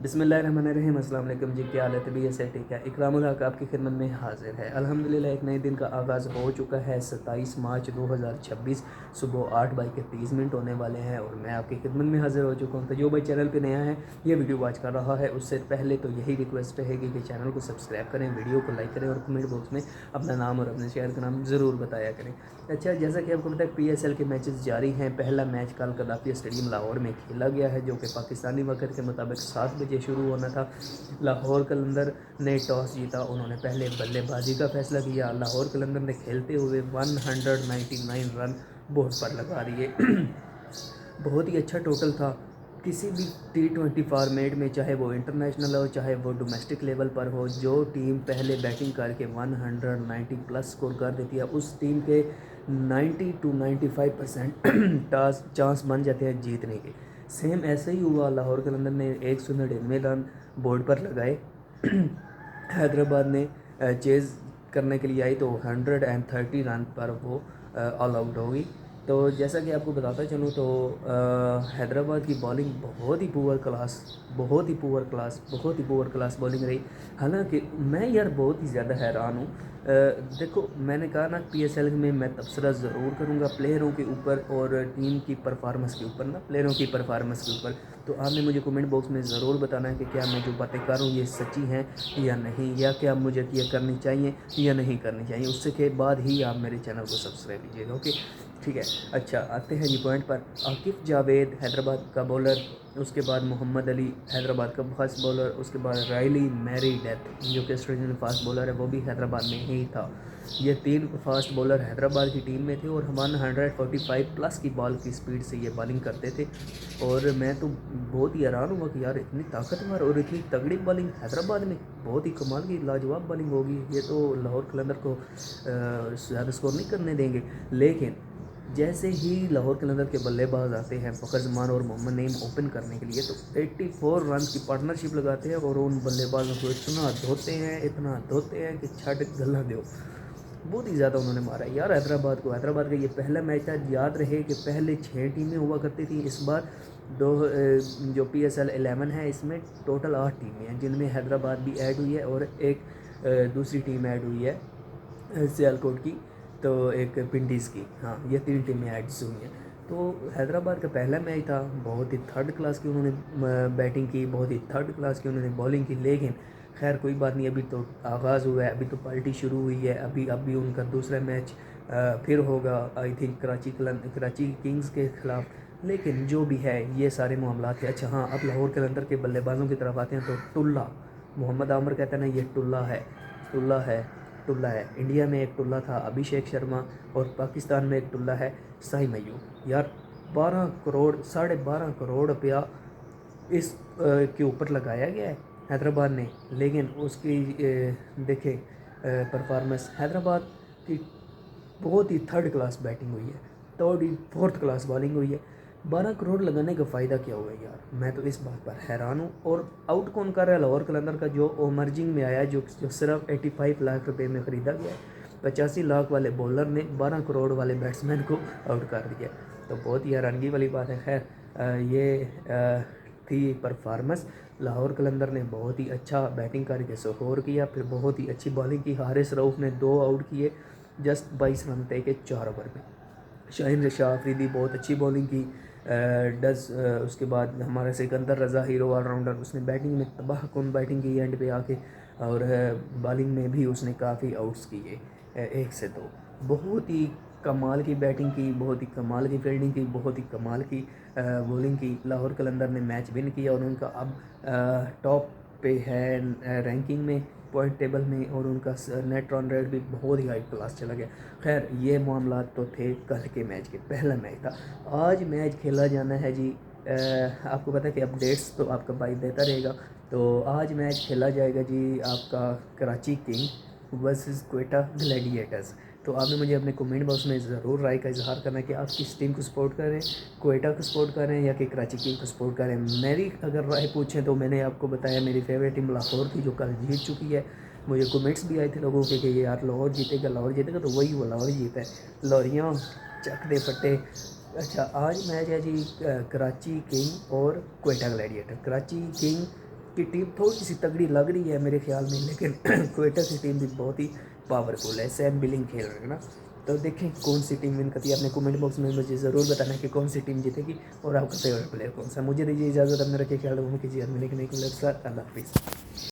बिस्मिल्लाहिर्रहमानिर्रहीम। अस्सलाम वालेकुम जी, क्या हाल है? तबीयत से ठीक है? इकरामुल हक आपकी खिदमत में हाजिर है। अल्हम्दुलिल्लाह एक नए दिन का आगाज़ हो चुका है। 27 मार्च 2026 सुबह 8:30 होने वाले हैं और मैं आपकी खिदमत में हाजिर हो चुका हूँ। तो जो भाई चैनल पे नया है, ये वीडियो वॉच कर रहा है, उससे पहले तो यही रिक्वेस्ट रहेगी कि चैनल को सब्सक्राइब करें, वीडियो को लाइक करें और कमेंट बॉक्स में अपना नाम और अपने शहर का नाम ज़रूर बताया करें। अच्छा, जैसा कि आपको पता है PSL के मैचेस जारी हैं। पहला मैच कल कदाफिया स्टेडियम लाहौर में खेला गया है, जो कि पाकिस्तानी वक्त के मुताबिक 7 बजे शुरू होना था। लाहौर कलंदर ने टॉस जीता, उन्होंने पहले बल्लेबाजी का फैसला किया। लाहौर कलंदर ने खेलते हुए 199 रन बोर्ड पर लगा दिए। बहुत ही अच्छा टोटल था। किसी भी T20 फॉर्मेट में, चाहे वो इंटरनेशनल हो चाहे वो डोमेस्टिक लेवल पर हो, जो टीम पहले बैटिंग करके 190 प्लस स्कोर कर देती है, उस टीम के 90 to 95% चांस बन जाते हैं जीतने के। सेम ऐसे ही हुआ, लाहौर कलंदर ने 199 रन बोर्ड पर लगाए। हैदराबाद ने चेज़ करने के लिए आई तो 130 रन पर वो ऑल आउट हो गई। तो जैसा कि आपको बताता चलूँ तो हैदराबाद की बॉलिंग बहुत ही पुअर क्लास, बहुत ही पुअर क्लास बॉलिंग रही। हालांकि मैं यार बहुत ही ज़्यादा हैरान हूँ। देखो, मैंने कहा ना, PSL में मैं तबसरा ज़रूर करूँगा प्लेयरों के ऊपर और टीम की परफॉर्मेंस के ऊपर, ना प्लेयरों की परफॉर्मेंस के ऊपर। तो आपने मुझे कमेंट बॉक्स में ज़रूर बताना है कि क्या मैं जो बातें कर रहा हूँ ये सच्ची हैं या नहीं, या क्या मुझे ये करनी चाहिए या नहीं करनी चाहिए। उससे के बाद ही आप मेरे चैनल को सब्सक्राइब कीजिएगा। ओके, ठीक है। अच्छा, आते हैं जी पॉइंट पर। आकिफ जावेद हैदराबाद का बॉलर, उसके बाद मोहम्मद अली हैदराबाद का फास्ट बॉलर, उसके बाद रायली मैरी डेथ जो कि ऑस्ट्रेलियन फास्ट बॉलर है, वो भी हैदराबाद में ही था। ये 3 फास्ट बॉलर हैदराबाद की टीम में थे और 145 प्लस की बॉल की स्पीड से ये बॉलिंग करते थे। और मैं तो बहुत ही हैरान हुआ कि यार इतनी ताकतवर और इतनी तगड़ी बॉलिंग हैदराबाद में, बहुत ही कमाल की लाजवाब बॉलिंग होगी। ये तो लाहौर कलंदर को ज़्यादा स्कोर नहीं करने देंगे। लेकिन जैसे ही लाहौर कलंदर के बल्लेबाज आते हैं फ़खर जमान और मोहम्मद नईम ओपन करने के लिए, तो 84 रन की पार्टनरशिप लगाते हैं और उन बल्लेबाजों को इतना धोते हैं कि छट गला दो। बहुत ही ज़्यादा उन्होंने मारा है यार हैदराबाद को। हैदराबाद का ये पहला मैच था। याद रहे कि पहले 6 टीमें हुआ करती थी, इस बार जो PSL 11 है, इसमें टोटल 8 टीमें हैं, जिनमें हैदराबाद भी ऐड हुई है और एक दूसरी टीम ऐड हुई है सियालकोट की, तो एक पिंडीज़ की। हाँ, ये 3 टीमें ऐड्स हुई हैं। तो हैदराबाद का पहला मैच था, बहुत ही थर्ड क्लास की उन्होंने बैटिंग की, बहुत ही थर्ड क्लास की उन्होंने बॉलिंग की। लेकिन खैर कोई बात नहीं, अभी तो आगाज़ हुआ है, अभी तो पार्टी शुरू हुई है। अभी उनका दूसरा मैच फिर होगा, आई थिंक कराची किंग्स के ख़िलाफ़। लेकिन जो भी है, ये सारे मामलात थे। अच्छा हाँ, अब लाहौर कलंदर के बल्लेबाजों की तरफ आते हैं। तो टुल्ला, मोहम्मद आमर कहता है ना, ये टुल्ला है। इंडिया में एक टुल्ला था अभिषेक शर्मा और पाकिस्तान में एक टुल्ला है साइम अय्यूब। यार 12 करोड़, 12.5 करोड़ रुपया इस के ऊपर लगाया गया है हैदराबाद ने। लेकिन उसकी देखें परफॉर्मेंस, हैदराबाद की बहुत ही थर्ड क्लास बैटिंग हुई है, थर्ड ही फोर्थ क्लास बॉलिंग हुई है। 12 करोड़ लगाने का फ़ायदा क्या हुआ यार, मैं तो इस बात पर हैरान हूँ। और आउट कौन कर रहा है? लाहौर कलंदर का जो ओमर्जिंग में आया, जो सिर्फ 85 लाख रुपए में ख़रीदा गया है। 85 लाख वाले बॉलर ने 12 करोड़ वाले बैट्समैन को आउट कर दिया। तो बहुत ही हैरानगी वाली बात है। खैर ये थी परफॉर्मेंस। लाहौर कलंदर ने बहुत ही अच्छा बैटिंग करके स्कोर किया, फिर बहुत ही अच्छी बॉलिंग की। हारिस रऊफ़ ने 2 आउट किए जस्ट 22 रन थे के 4 ओवर में। शाहीन शाह अफरीदी बहुत अच्छी बॉलिंग की। उसके बाद हमारा सिकंदर रज़ा हीरो ऑलराउंडर, उसने बैटिंग में तबाह कौन बैटिंग की एंड पे आके, और बॉलिंग में भी उसने काफ़ी आउट्स किए, 1 से 2। बहुत ही कमाल की बैटिंग की, बहुत ही कमाल की फील्डिंग की, बहुत ही कमाल की बॉलिंग की। लाहौर कलंदर ने मैच विन किया और उनका अब टॉप पे है रैंकिंग में, पॉइंट टेबल में, और उनका नेट रन रेट भी बहुत ही हाई क्लास चला गया। खैर ये मामला तो थे कल के मैच के, पहला मैच था। आज मैच खेला जाना है जी। आपको पता है कि अपडेट्स तो आपका भाई देता रहेगा। तो आज मैच खेला जाएगा जी आपका Karachi king versus Quetta Gladiators. तो आपने मुझे अपने कमेंट बॉक्स में ज़रूर राय का इजहार करना है कि आप किस टीम को सपोर्ट करें, क्वेटा को सपोर्ट करें या कि कराची किंग को सपोर्ट करें। मेरी अगर राय पूछें तो मैंने आपको बताया मेरी फेवरेट टीम लाहौर थी, जो कल जीत चुकी है। मुझे कमेंट्स भी आए थे लोगों के कि ये यार लाहौर जीतेगा, तो वही वो लाहौर जीता है। लाहौरियाँ चक दे फटे। अच्छा, आज मैच है जी कराची किंग और क्वेटा ग्लैडिएटर। कराची किंग کی ٹیم تھوڑی سی تگڑی لگ رہی ہے میرے خیال میں، لیکن کوئٹہ کی ٹیم بھی بہت ہی پاورفل ہے، سیم بلنگ کھیل رہے ہیں نا. تو دیکھیں کون سی ٹیم ون کرتی ہے. آپ نے کومنٹ باکس میں مجھے ضرور بتانا کہ کون سی ٹیم جیتے گی اور آپ کا فیوریٹ پلیئر کون سا. مجھے دیجیے اجازت، اپنے رکھے خیال، وہ کیجیے. ملیں گے نئی کلر کے ساتھ. اللہ حافظ.